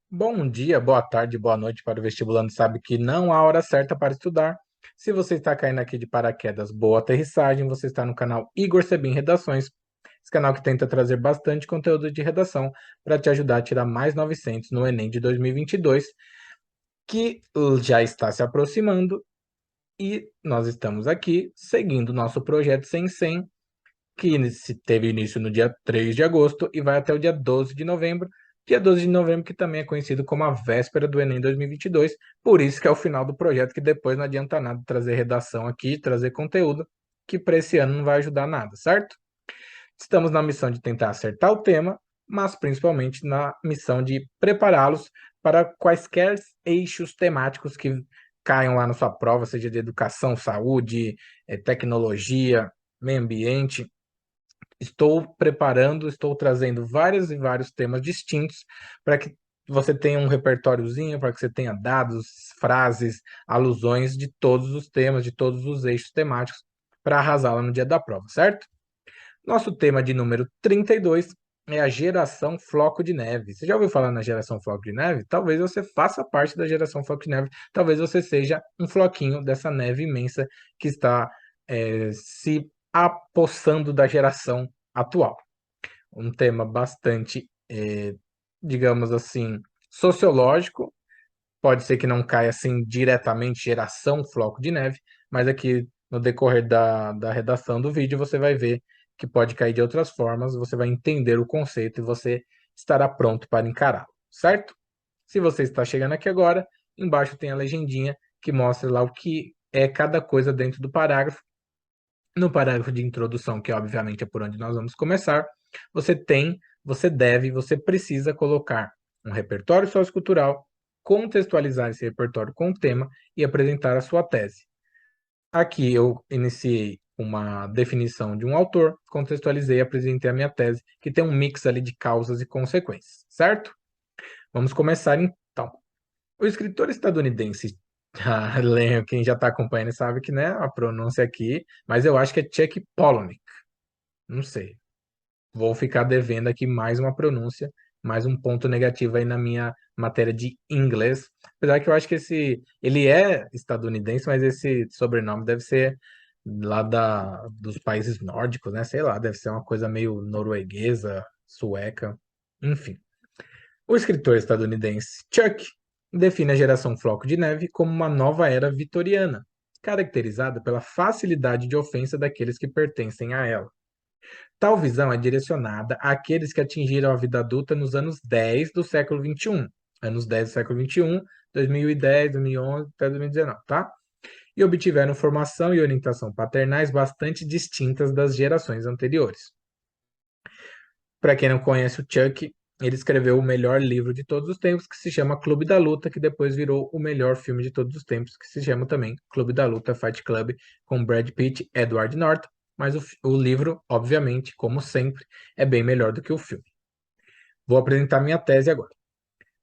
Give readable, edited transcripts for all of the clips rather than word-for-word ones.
Bom dia, boa tarde, boa noite para o vestibulando sabe que não há hora certa para estudar. Se você está caindo aqui de paraquedas, boa aterrissagem, você está no canal Igor Sebin Redações, esse canal que tenta trazer bastante conteúdo de redação para te ajudar a tirar mais 900 no Enem de 2022, que já está se aproximando e nós estamos aqui seguindo nosso projeto 100, que teve início no dia 3 de agosto e vai até o dia 12 de novembro. Dia 12 de novembro, que também é conhecido como a véspera do Enem 2022, por isso que é o final do projeto, que depois não adianta nada trazer redação aqui, trazer conteúdo, que para esse ano não vai ajudar nada, certo? Estamos na missão de tentar acertar o tema, mas principalmente na missão de prepará-los para quaisquer eixos temáticos que caiam lá na sua prova, seja de educação, saúde, tecnologia, meio ambiente. Estou preparando, estou trazendo vários e vários temas distintos para que você tenha um repertóriozinho, para que você tenha dados, frases, alusões de todos os temas, de todos os eixos temáticos, para arrasar lá no dia da prova, certo? Nosso tema de número 32 é a geração floco de neve. Você já ouviu falar na geração floco de neve? Talvez você faça parte da geração floco de neve, talvez você seja um floquinho dessa neve imensa que está se apossando da geração atual. Um tema bastante, digamos assim, sociológico. Pode ser que não caia assim diretamente geração floco de neve, mas aqui no decorrer da redação do vídeo você vai ver que pode cair de outras formas, você vai entender o conceito e você estará pronto para encará-lo, certo? Se você está chegando aqui agora, embaixo tem a legendinha que mostra lá o que é cada coisa dentro do parágrafo. No parágrafo de introdução, que obviamente é por onde nós vamos começar, você precisa colocar um repertório sociocultural, contextualizar esse repertório com o tema e apresentar a sua tese. Aqui eu iniciei uma definição de um autor, contextualizei e apresentei a minha tese, que tem um mix ali de causas e consequências, certo? Vamos começar então. O escritor estadunidense, quem já está acompanhando sabe que, né, a pronúncia aqui, mas eu acho que é Chuck Palahniuk, não sei. Vou ficar devendo aqui mais uma pronúncia, mais um ponto negativo aí na minha matéria de inglês. Apesar que eu acho que ele é estadunidense, mas esse sobrenome deve ser lá dos países nórdicos, né? Sei lá, deve ser uma coisa meio norueguesa, sueca, enfim. O escritor estadunidense Chuck define a geração floco de neve como uma nova era vitoriana, caracterizada pela facilidade de ofensa daqueles que pertencem a ela. Tal visão é direcionada àqueles que atingiram a vida adulta nos anos 10 do século XXI. Anos 10 do século XXI, 2010, 2011 até 2019, tá? E obtiveram formação e orientação paternais bastante distintas das gerações anteriores. Para quem não conhece o Chuck, ele escreveu o melhor livro de todos os tempos, que se chama Clube da Luta, que depois virou o melhor filme de todos os tempos, que se chama também Clube da Luta, Fight Club, com Brad Pitt e Edward Norton. Mas o livro, obviamente, como sempre, é bem melhor do que o filme. Vou apresentar minha tese agora.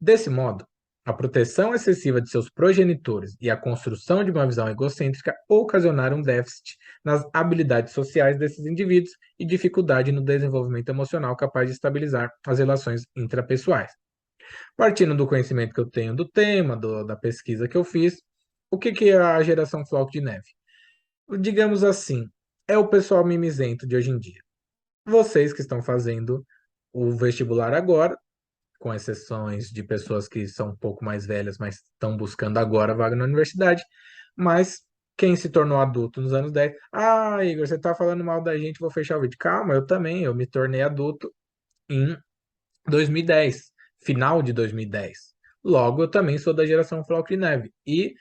Desse modo, a proteção excessiva de seus progenitores e a construção de uma visão egocêntrica ocasionaram um déficit nas habilidades sociais desses indivíduos e dificuldade no desenvolvimento emocional capaz de estabilizar as relações intrapessoais. Partindo do conhecimento que eu tenho do tema, da pesquisa que eu fiz, o que é a geração floco de neve? Digamos assim, é o pessoal mimizento de hoje em dia. Vocês que estão fazendo o vestibular agora, com exceções de pessoas que são um pouco mais velhas, mas estão buscando agora a vaga na universidade, mas quem se tornou adulto nos anos 10, Igor, você está falando mal da gente, vou fechar o vídeo. Calma, eu também, eu me tornei adulto em 2010, final de 2010. Logo, eu também sou da geração Floco de Neve. E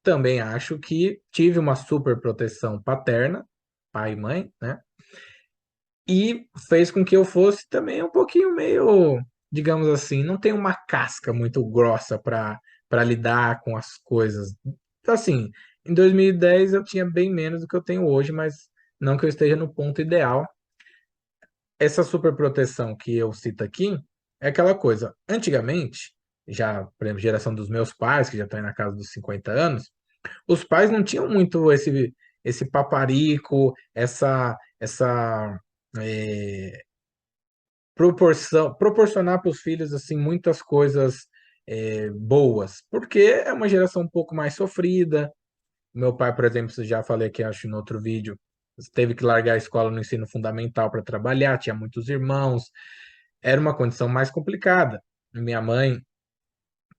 também acho que tive uma super proteção paterna, pai e mãe, né? E fez com que eu fosse também um pouquinho meio, digamos assim, não tenho uma casca muito grossa para lidar com as coisas. Então, assim, em 2010 eu tinha bem menos do que eu tenho hoje, mas não que eu esteja no ponto ideal. Essa superproteção que eu cito aqui é aquela coisa. Antigamente, já, por exemplo, geração dos meus pais, que já estão aí na casa dos 50 anos, os pais não tinham muito esse paparico, essa proporcionar para os filhos assim muitas coisas boas, porque é uma geração um pouco mais sofrida. Meu pai, por exemplo, já falei aqui, acho, no outro vídeo, teve que largar a escola no ensino fundamental para trabalhar, tinha muitos irmãos, era uma condição mais complicada. Minha mãe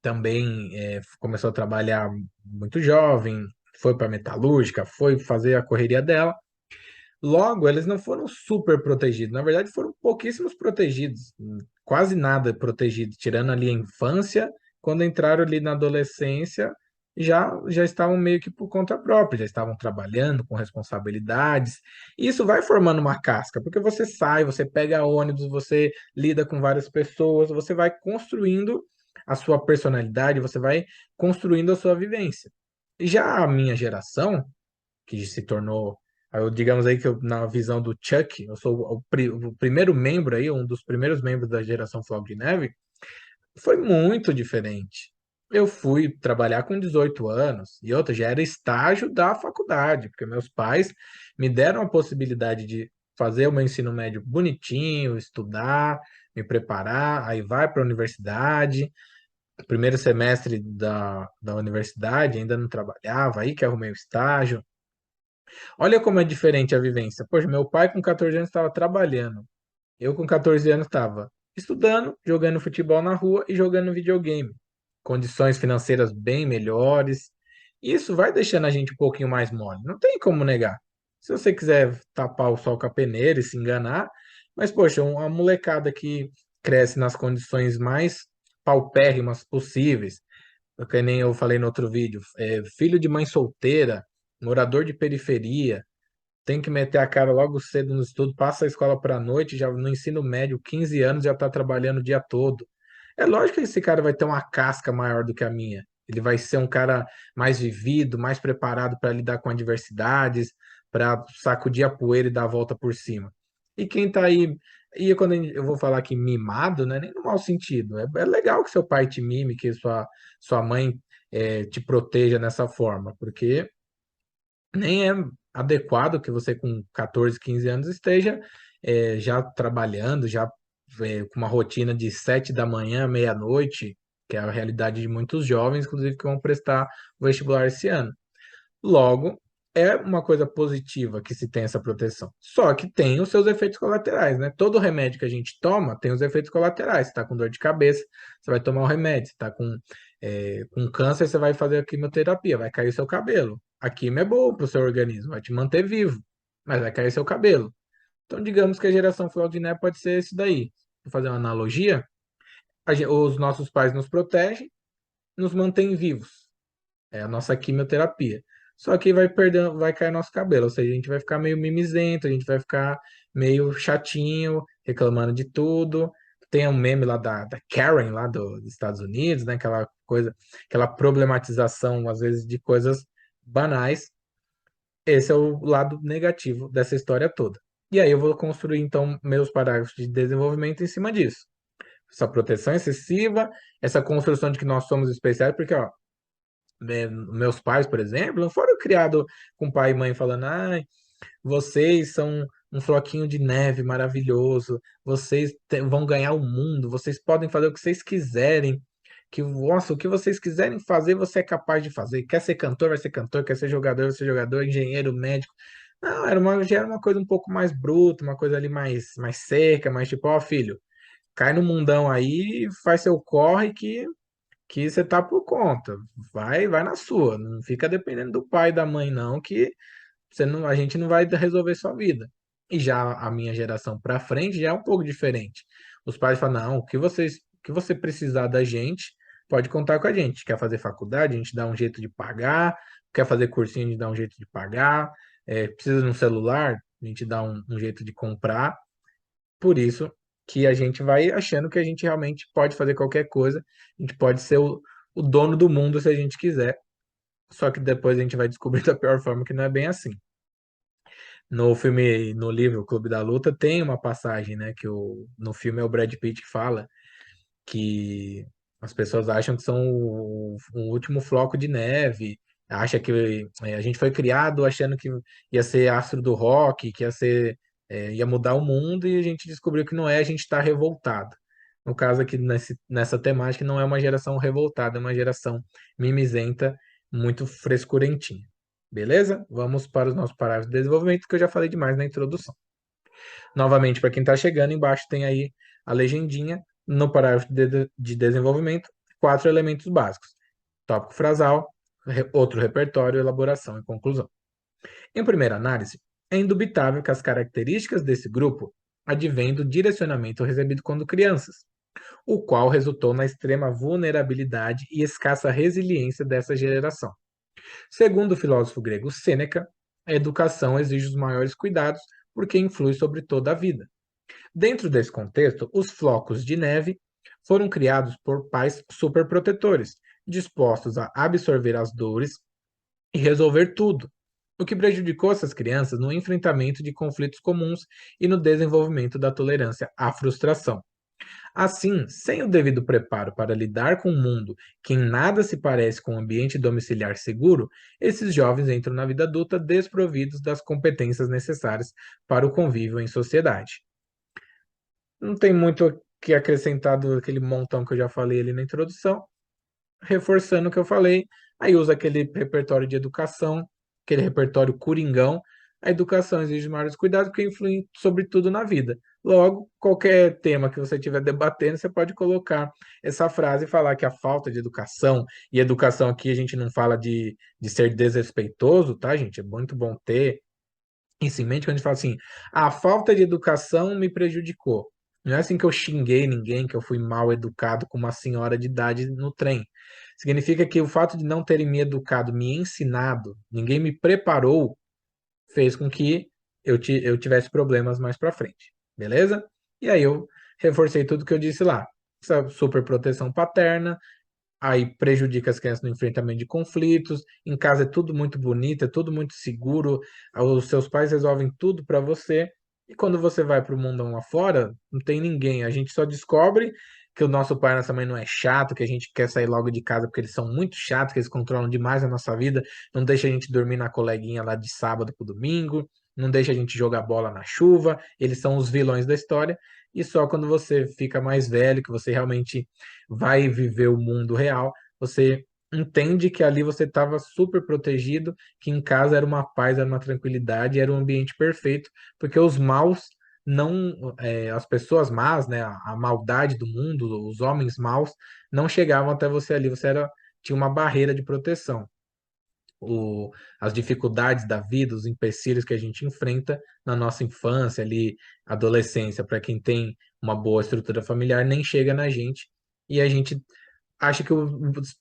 também começou a trabalhar muito jovem, foi para metalúrgica, foi fazer a correria dela. Logo, eles não foram super protegidos. Na verdade, foram pouquíssimos protegidos, quase nada protegido, tirando ali a infância. Quando entraram ali na adolescência, já estavam meio que por conta própria, já estavam trabalhando com responsabilidades. E isso vai formando uma casca, porque você sai, você pega ônibus, você lida com várias pessoas, você vai construindo a sua personalidade, você vai construindo a sua vivência. E já a minha geração, que se tornou, digamos aí que na visão do Chuck, eu sou o primeiro membro aí, um dos primeiros membros da geração Floco de Neve, foi muito diferente. Eu fui trabalhar com 18 anos e outra já era estágio da faculdade, porque meus pais me deram a possibilidade de fazer o meu ensino médio bonitinho, estudar, me preparar, aí vai para a universidade. Primeiro semestre da universidade, ainda não trabalhava, aí que arrumei o estágio. Olha como é diferente a vivência. Poxa, meu pai com 14 anos estava trabalhando. Eu com 14 anos estava estudando, jogando futebol na rua e jogando videogame. Condições financeiras bem melhores. Isso vai deixando a gente um pouquinho mais mole. Não tem como negar. Se você quiser tapar o sol com a peneira e se enganar, mas, poxa, uma molecada que cresce nas condições mais paupérrimas possíveis, que nem eu falei no outro vídeo, filho de mãe solteira, morador de periferia, tem que meter a cara logo cedo no estudo, passa a escola para a noite, já no ensino médio, 15 anos, já está trabalhando o dia todo. É lógico que esse cara vai ter uma casca maior do que a minha. Ele vai ser um cara mais vivido, mais preparado para lidar com adversidades, para sacudir a poeira e dar a volta por cima. E quem está aí, e quando eu vou falar aqui mimado, né, nem no mau sentido. É legal que seu pai te mime, que sua mãe te proteja nessa forma, porque nem é adequado que você com 14, 15 anos esteja já trabalhando, já com uma rotina de 7 da manhã à meia-noite, que é a realidade de muitos jovens, inclusive, que vão prestar o vestibular esse ano. Logo, é uma coisa positiva que se tem essa proteção. Só que tem os seus efeitos colaterais, né? Todo remédio que a gente toma tem os efeitos colaterais. Você está com dor de cabeça, você vai tomar o remédio. Você está com câncer, você vai fazer a quimioterapia, vai cair seu cabelo. A quimio é boa para o seu organismo, vai te manter vivo, mas vai cair seu cabelo. Então, digamos que a geração Claudinei pode ser isso daí. Vou fazer uma analogia. Os nossos pais nos protegem, nos mantêm vivos. É a nossa quimioterapia. Só que vai perdendo, vai cair nosso cabelo, ou seja, a gente vai ficar meio mimizento, a gente vai ficar meio chatinho, reclamando de tudo. Tem um meme lá da Karen, lá dos Estados Unidos, né? Aquela coisa, aquela problematização, às vezes, de coisas banais. Esse é o lado negativo dessa história toda. E aí eu vou construir, então, meus parágrafos de desenvolvimento em cima disso. Essa proteção excessiva, essa construção de que nós somos especiais, porque, ó, meus pais, por exemplo, não foram criados com pai e mãe falando, ai, vocês são um floquinho de neve maravilhoso, vocês vão ganhar o mundo, vocês podem fazer o que vocês quiserem, que, nossa, o que vocês quiserem fazer, você é capaz de fazer. Quer ser cantor, vai ser cantor, quer ser jogador, vai ser jogador, engenheiro, médico. Não, já era uma coisa um pouco mais bruta, uma coisa ali mais seca, mais tipo, ó, filho, cai no mundão aí, faz seu corre que você tá por conta. Vai na sua. Não fica dependendo do pai e da mãe, não, que você não, a gente não vai resolver sua vida. E já a minha geração para frente já é um pouco diferente. Os pais falam, não, o que você precisar da gente, pode contar com a gente. Quer fazer faculdade, a gente dá um jeito de pagar. Quer fazer cursinho, a gente dá um jeito de pagar. Precisa de um celular, a gente dá um jeito de comprar. Por isso que a gente vai achando que a gente realmente pode fazer qualquer coisa, a gente pode ser o dono do mundo se a gente quiser, só que depois a gente vai descobrir da pior forma que não é bem assim. No filme, no livro O Clube da Luta, tem uma passagem, né, no filme é o Brad Pitt que fala que as pessoas acham que são o último floco de neve, acha que a gente foi criado achando que ia ser astro do rock, que ia mudar o mundo e a gente descobriu que não é, a gente está revoltado. No caso aqui, nessa temática, não é uma geração revoltada, é uma geração mimizenta, muito frescurentinha. Beleza? Vamos para os nossos parágrafos de desenvolvimento, que eu já falei demais na introdução. Novamente, para quem está chegando, embaixo tem aí a legendinha, no parágrafo de desenvolvimento, 4 elementos básicos: tópico frasal, outro repertório, elaboração e conclusão. Em primeira análise, é indubitável que as características desse grupo advêm do direcionamento recebido quando crianças, o qual resultou na extrema vulnerabilidade e escassa resiliência dessa geração. Segundo o filósofo grego Sêneca, a educação exige os maiores cuidados porque influi sobre toda a vida. Dentro desse contexto, os flocos de neve foram criados por pais superprotetores, dispostos a absorver as dores e resolver tudo, o que prejudicou essas crianças no enfrentamento de conflitos comuns e no desenvolvimento da tolerância à frustração. Assim, sem o devido preparo para lidar com um mundo que em nada se parece com um ambiente domiciliar seguro, esses jovens entram na vida adulta desprovidos das competências necessárias para o convívio em sociedade. Não tem muito o que acrescentar daquele montão que eu já falei ali na introdução, reforçando o que eu falei, aí usa aquele repertório de educação, aquele repertório coringão. A educação exige maiores cuidados porque influi sobre tudo na vida. Logo, qualquer tema que você estiver debatendo, você pode colocar essa frase e falar que a falta de educação, e educação aqui a gente não fala de ser desrespeitoso, tá, gente? É muito bom ter isso em mente quando a gente fala assim, a falta de educação me prejudicou. Não é assim que eu xinguei ninguém, que eu fui mal educado com uma senhora de idade no trem. Significa que o fato de não terem me educado, me ensinado, ninguém me preparou, fez com que eu tivesse problemas mais para frente. Beleza? E aí eu reforcei tudo que eu disse lá. Essa super proteção paterna, aí prejudica as crianças no enfrentamento de conflitos. Em casa é tudo muito bonito, é tudo muito seguro, os seus pais resolvem tudo para você. E quando você vai para o mundão lá fora, não tem ninguém. A gente só descobre que o nosso pai e nossa mãe não é chato, que a gente quer sair logo de casa porque eles são muito chatos, que eles controlam demais a nossa vida, não deixa a gente dormir na coleguinha lá de sábado para domingo, não deixa a gente jogar bola na chuva, eles são os vilões da história. E só quando você fica mais velho, que você realmente vai viver o mundo real, você entende que ali você estava super protegido, que em casa era uma paz, era uma tranquilidade, era um ambiente perfeito, porque os maus não, as pessoas más, né, a maldade do mundo, os homens maus, não chegavam até você ali, tinha uma barreira de proteção. As dificuldades da vida, os empecilhos que a gente enfrenta na nossa infância, ali, adolescência, para quem tem uma boa estrutura familiar, nem chega na gente, e a gente acha que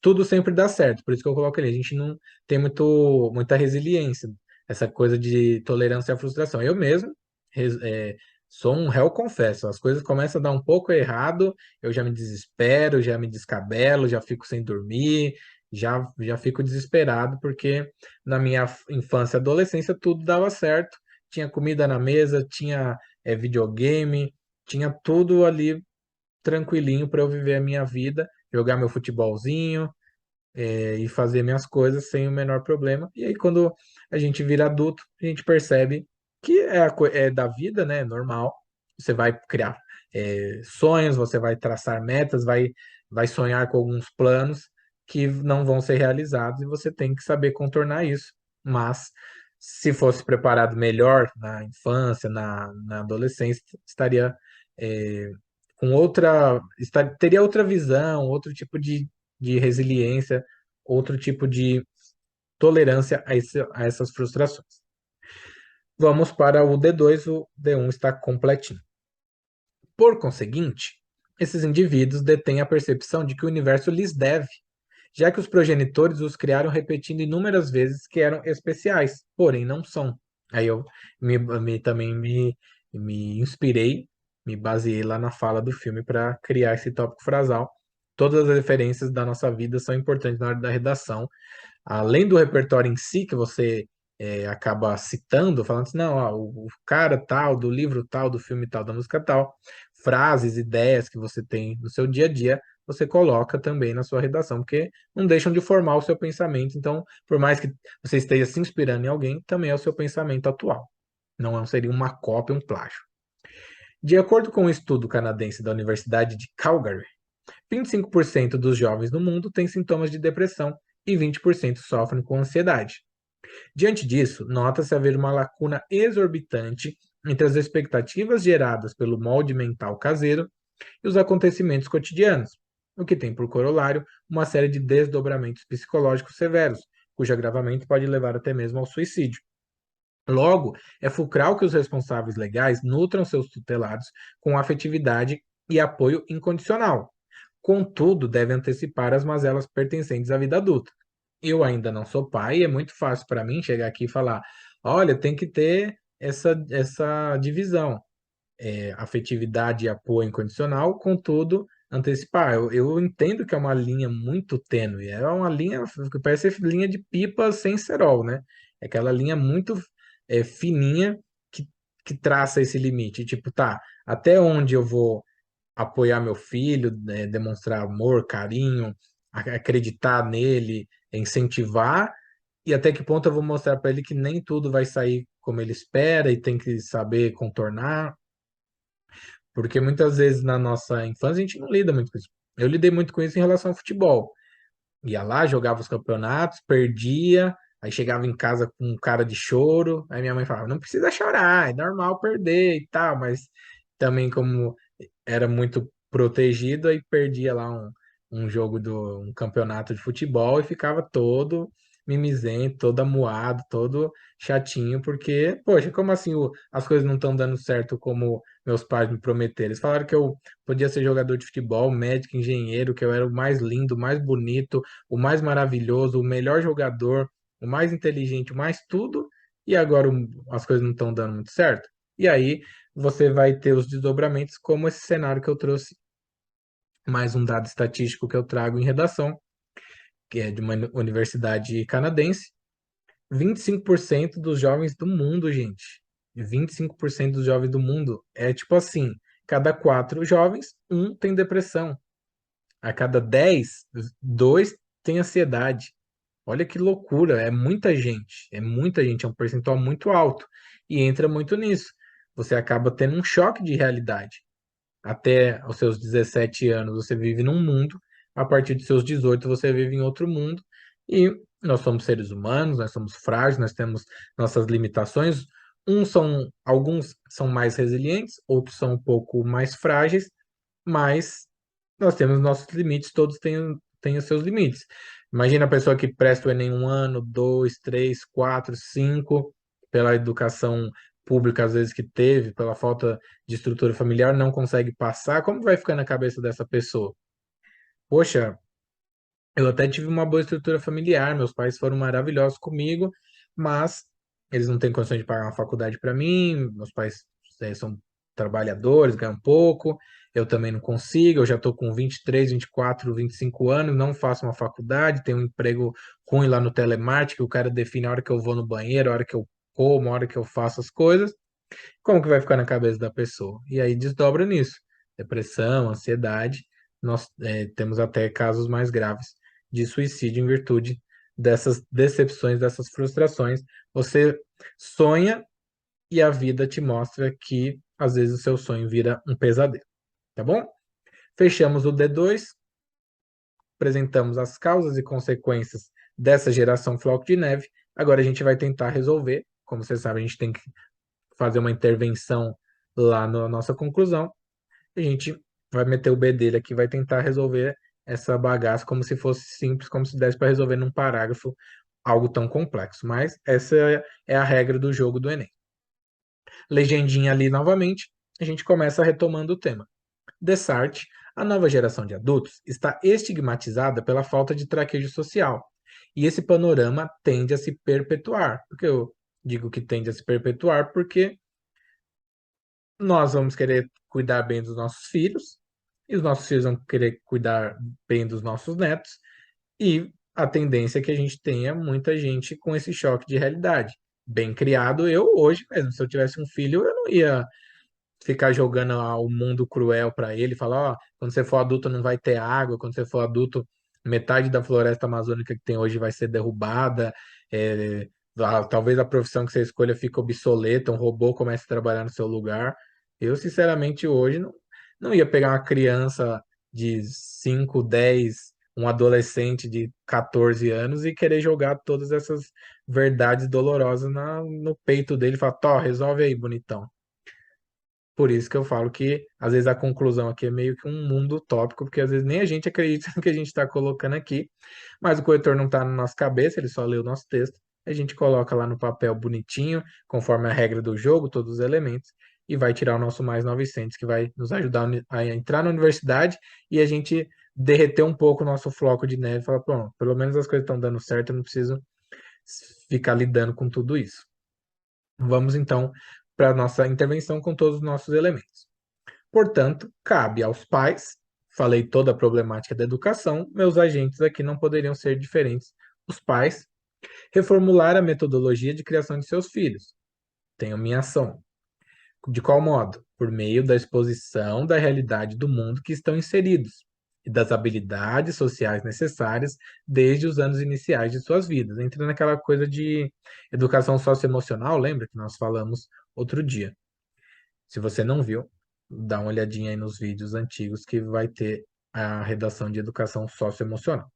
tudo sempre dá certo, por isso que eu coloco ali. A gente não tem muita resiliência, essa coisa de tolerância à frustração. Eu mesmo sou um réu, confesso, as coisas começam a dar um pouco errado, eu já me desespero, já me descabelo, já fico sem dormir, já fico desesperado, porque na minha infância e adolescência tudo dava certo, tinha comida na mesa, tinha videogame, tinha tudo ali tranquilinho para eu viver a minha vida, jogar meu futebolzinho, e fazer minhas coisas sem o menor problema. E aí, quando a gente vira adulto, a gente percebe que é da vida, né? Normal. Você vai criar sonhos, você vai traçar metas, vai sonhar com alguns planos que não vão ser realizados e você tem que saber contornar isso. Mas se fosse preparado melhor na infância, na adolescência, estaria é, teria outra visão, outro tipo de resiliência, outro tipo de tolerância a essas frustrações. Vamos para o D2, o D1 está completinho. Por conseguinte, esses indivíduos detêm a percepção de que o universo lhes deve, já que os progenitores os criaram repetindo inúmeras vezes que eram especiais, porém não são. Aí eu também me inspirei, me baseei lá na fala do filme para criar esse tópico frasal. Todas as referências da nossa vida são importantes na hora da redação, além do repertório em si, que você acaba citando, falando assim, não, ó, o cara tal, do livro tal, do filme tal, da música tal, frases, ideias que você tem no seu dia a dia, você coloca também na sua redação, porque não deixam de formar o seu pensamento. Então, por mais que você esteja se inspirando em alguém, também é o seu pensamento atual. Não seria uma cópia, um plágio. De acordo com um estudo canadense da Universidade de Calgary, 25% dos jovens no mundo têm sintomas de depressão e 20% sofrem com ansiedade. Diante disso, nota-se haver uma lacuna exorbitante entre as expectativas geradas pelo molde mental caseiro e os acontecimentos cotidianos, o que tem por corolário uma série de desdobramentos psicológicos severos, cujo agravamento pode levar até mesmo ao suicídio. Logo, é fulcral que os responsáveis legais nutram seus tutelados com afetividade e apoio incondicional. Contudo, devem antecipar as mazelas pertencentes à vida adulta. Eu ainda não sou pai e é muito fácil para mim chegar aqui e falar: olha, tem que ter essa divisão, afetividade e apoio incondicional, contudo, antecipar. Eu entendo que é uma linha muito tênue, é uma linha que parece linha de pipa sem cerol, né? É aquela linha muito fininha que, que traça esse limite. Tipo, tá, até onde eu vou apoiar meu filho, né, demonstrar amor, carinho, acreditar nele, incentivar, e até que ponto eu vou mostrar para ele que nem tudo vai sair como ele espera e tem que saber contornar, porque muitas vezes na nossa infância a gente não lida muito com isso. Eu lidei muito com isso em relação ao futebol. Ia lá, jogava os campeonatos, perdia, aí chegava em casa com um cara de choro, aí minha mãe falava, não precisa chorar, é normal perder e tal, mas também como era muito protegido, aí perdia lá um jogo um campeonato de futebol e ficava todo mimizento, todo amuado, todo chatinho, porque, poxa, como assim as coisas não estão dando certo como meus pais me prometeram? Eles falaram que eu podia ser jogador de futebol, médico, engenheiro, que eu era o mais lindo, o mais bonito, o mais maravilhoso, o melhor jogador, o mais inteligente, o mais tudo, e agora as coisas não estão dando muito certo. E aí você vai ter os desdobramentos, como esse cenário que eu trouxe, mais um dado estatístico que eu trago em redação, que é de uma universidade canadense. 25% dos jovens do mundo, gente. 25% dos jovens do mundo. É tipo assim, cada 4 jovens, um tem depressão. A cada 10, 2 tem ansiedade. Olha que loucura, é muita gente, é um percentual muito alto. E entra muito nisso. Você acaba tendo um choque de realidade. Até os seus 17 anos você vive num mundo, a partir dos seus 18 você vive em outro mundo, e nós somos seres humanos, nós somos frágeis, nós temos nossas limitações. Alguns são mais resilientes, outros são um pouco mais frágeis, mas nós temos nossos limites, todos têm os seus limites. Imagina a pessoa que presta o Enem um ano, dois, três, quatro, cinco, pela educação pública, às vezes, que teve, pela falta de estrutura familiar, não consegue passar. Como vai ficar na cabeça dessa pessoa? Poxa, eu até tive uma boa estrutura familiar, meus pais foram maravilhosos comigo, mas eles não têm condições de pagar uma faculdade para mim, meus pais são trabalhadores, ganham pouco, eu também não consigo, eu já estou com 23, 24, 25 anos, não faço uma faculdade, tenho um emprego ruim lá no telemarketing, que o cara define a hora que eu vou no banheiro, a hora que eu como, a hora que eu faço as coisas, como que vai ficar na cabeça da pessoa? E aí desdobra nisso. Depressão, ansiedade. Nós temos até casos mais graves de suicídio em virtude dessas decepções, dessas frustrações. Você sonha e a vida te mostra que às vezes o seu sonho vira um pesadelo, tá bom? Fechamos o D2, apresentamos as causas e consequências dessa geração floco de neve. Agora a gente vai tentar resolver. Como você sabe, a gente tem que fazer uma intervenção lá na nossa conclusão, a gente vai meter o B dele aqui, vai tentar resolver essa bagaça como se fosse simples, como se desse para resolver num parágrafo algo tão complexo. Mas essa é a regra do jogo do Enem. Legendinha ali novamente, a gente começa retomando o tema. Dessart, a nova geração de adultos está estigmatizada pela falta de traquejo social. E esse panorama tende a se perpetuar. Porque eu digo que tende a se perpetuar porque nós vamos querer cuidar bem dos nossos filhos, e os nossos filhos vão querer cuidar bem dos nossos netos, e a tendência é que a gente tenha muita gente com esse choque de realidade. Bem criado, eu hoje mesmo, se eu tivesse um filho, eu não ia ficar jogando o mundo cruel para ele, falar, ó, quando você for adulto não vai ter água, quando você for adulto, metade da floresta amazônica que tem hoje vai ser derrubada, talvez a profissão que você escolha fique obsoleta, um robô comece a trabalhar no seu lugar. Eu, sinceramente, hoje não ia pegar uma criança de 5, 10, um adolescente de 14 anos e querer jogar todas essas verdades dolorosas no peito dele e falar, Tó, resolve aí, bonitão. Por isso que eu falo que, às vezes, a conclusão aqui é meio que um mundo utópico, porque às vezes nem a gente acredita no que a gente está colocando aqui, mas o corretor não está na nossa cabeça, ele só lê o nosso texto, a gente coloca lá no papel bonitinho, conforme a regra do jogo, todos os elementos, e vai tirar o nosso mais 900, que vai nos ajudar a entrar na universidade e a gente derreter um pouco o nosso floco de neve e falar, pronto, pelo menos as coisas estão dando certo, eu não preciso ficar lidando com tudo isso. Vamos então para a nossa intervenção com todos os nossos elementos. Portanto, cabe aos pais, falei toda a problemática da educação, meus agentes aqui não poderiam ser diferentes. Os pais, reformular a metodologia de criação de seus filhos. Tenho minha ação. De qual modo? Por meio da exposição da realidade do mundo que estão inseridos e das habilidades sociais necessárias desde os anos iniciais de suas vidas. Entra naquela coisa de educação socioemocional, lembra que nós falamos outro dia. Se você não viu, dá uma olhadinha aí nos vídeos antigos que vai ter a redação de educação socioemocional.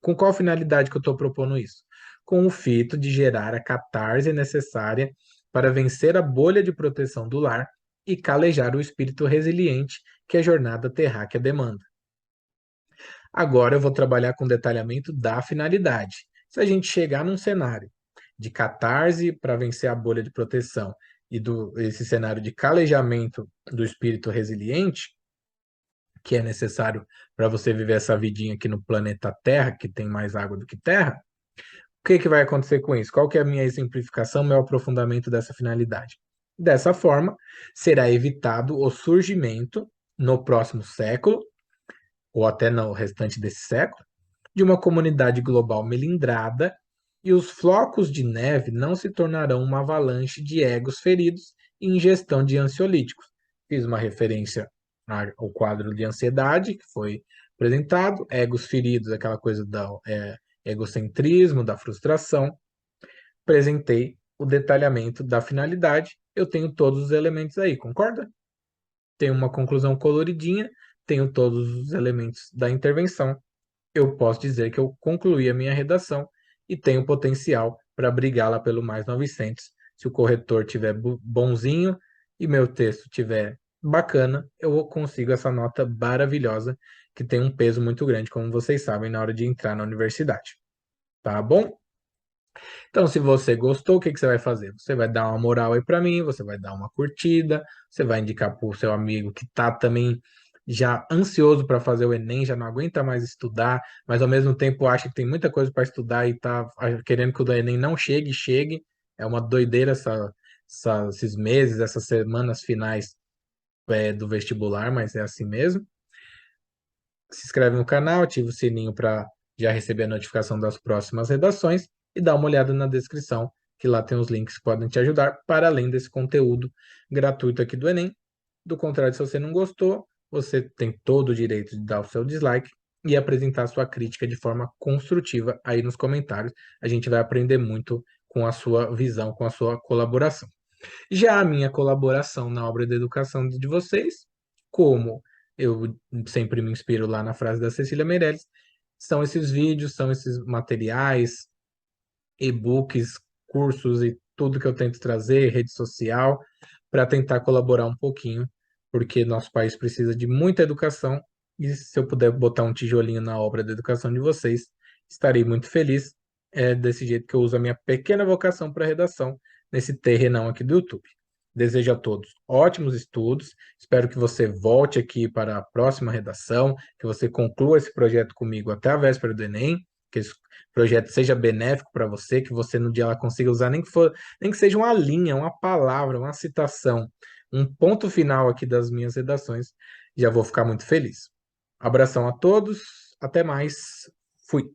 Com qual finalidade que eu estou propondo isso? Com o fito de gerar a catarse necessária para vencer a bolha de proteção do lar e calejar o espírito resiliente que a jornada terráquea demanda. Agora eu vou trabalhar com detalhamento da finalidade. Se a gente chegar num cenário de catarse para vencer a bolha de proteção e esse cenário de calejamento do espírito resiliente, que é necessário para você viver essa vidinha aqui no planeta Terra, que tem mais água do que terra, o que que vai acontecer com isso? Qual que é a minha exemplificação, meu aprofundamento dessa finalidade? Dessa forma, será evitado o surgimento no próximo século, ou até no restante desse século, de uma comunidade global melindrada e os flocos de neve não se tornarão uma avalanche de egos feridos e ingestão de ansiolíticos. Fiz uma referência ao quadro de ansiedade que foi apresentado, egos feridos, aquela coisa do egocentrismo, da frustração. Apresentei o detalhamento da finalidade, eu tenho todos os elementos aí, concorda? Tenho uma conclusão coloridinha, tenho todos os elementos da intervenção, eu posso dizer que eu concluí a minha redação e tenho potencial para brigar lá pelo mais 900. Se o corretor tiver bonzinho e meu texto tiver bacana, eu consigo essa nota maravilhosa que tem um peso muito grande, como vocês sabem, na hora de entrar na universidade. Tá bom? Então, se você gostou, o que que você vai fazer? Você vai dar uma moral aí para mim, você vai dar uma curtida, você vai indicar para o seu amigo que tá também já ansioso para fazer o Enem, já não aguenta mais estudar, mas ao mesmo tempo acha que tem muita coisa para estudar e tá querendo que o Enem não chegue, chegue. É uma doideira esses meses, essas semanas finais do vestibular, mas é assim mesmo. Se inscreve no canal, ativa o sininho para já receber a notificação das próximas redações e dá uma olhada na descrição, que lá tem os links que podem te ajudar, para além desse conteúdo gratuito aqui do Enem. Do contrário, se você não gostou, você tem todo o direito de dar o seu dislike e apresentar a sua crítica de forma construtiva aí nos comentários. A gente vai aprender muito com a sua visão, com a sua colaboração. Já a minha colaboração na obra de educação de vocês, como eu sempre me inspiro lá na frase da Cecília Meirelles, são esses vídeos, são esses materiais, e-books, cursos e tudo que eu tento trazer, rede social, para tentar colaborar um pouquinho, porque nosso país precisa de muita educação e se eu puder botar um tijolinho na obra da educação de vocês, estarei muito feliz. É desse jeito que eu uso a minha pequena vocação para redação nesse terrenão aqui do YouTube. Desejo a todos ótimos estudos. Espero que você volte aqui para a próxima redação, que você conclua esse projeto comigo até a véspera do Enem, que esse projeto seja benéfico para você, que você no dia ela consiga usar nem que seja uma linha, uma palavra, uma citação, um ponto final aqui das minhas redações, já vou ficar muito feliz. Abração a todos, até mais, fui.